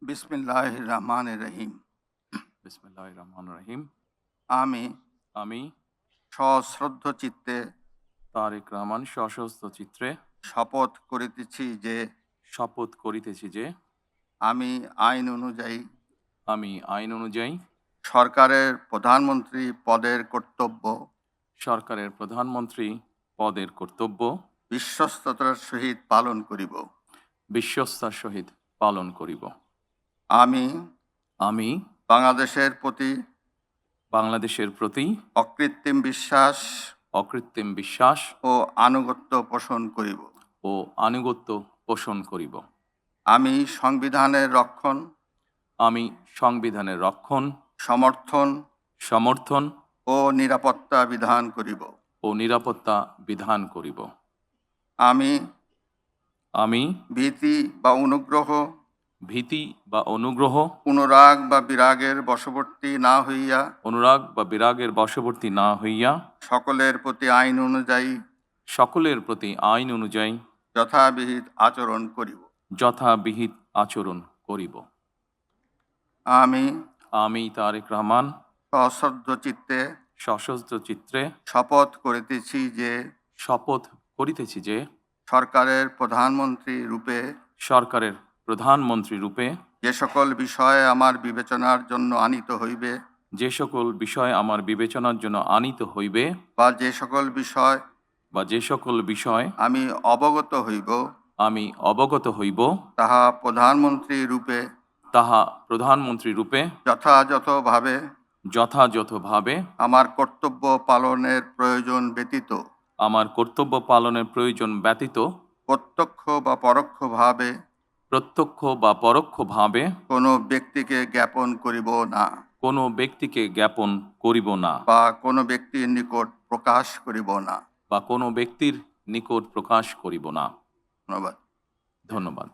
বিসমিল্লাহির রহমানির রহিম। বিসমিল্লাহির রহমানির রহিম। আমি আমি সশ্রদ্ধ চিত্তে তারেক রহমান সশস্ত্র চিত্রে শপথ করিতেছি যে শপথ করিতেছি যে আমি আইন অনুযায়ী আইন অনুযায়ী সরকারের প্রধানমন্ত্রী পদের কর্তব্য সরকারের প্রধানমন্ত্রী পদের কর্তব্য বিশ্বস্ততার সহিত পালন করিব। বিশ্বস্তার সহিত পালন করিব। আমি আমি বাংলাদেশের প্রতি অকৃত্রিম বিশ্বাস ও আনুগত্য পোষণ করিব। আমি সংবিধানের রক্ষণ, সমর্থন ও নিরাপত্তা বিধান করিব। আমি ভীতি বা অনুগ্রহ, অনুরাগ বা বিরাগের বশবর্তী না হইয়া সকলের প্রতি আইন অনুযায়ী যথাবিহিত আচরণ করিব। আমি তারেক রহমান সশস্ত্র চিত্রে শপথ করিতেছি যে সরকারের প্রধানমন্ত্রী রূপে যে সকল বিষয় আমার বিবেচনার জন্য আনিত হইবে বা যে সকল বিষয় আমি অবগত হইব তাহা প্রধানমন্ত্রী রূপে যথাযথভাবে আমার কর্তব্য পালনের প্রয়োজন ব্যতীত প্রত্যক্ষ বা পরোক্ষভাবে কোনো ব্যক্তিকে জ্ঞাপন করিব না বা কোনো ব্যক্তির নিকট প্রকাশ করিব না। ধন্যবাদ। ধন্যবাদ।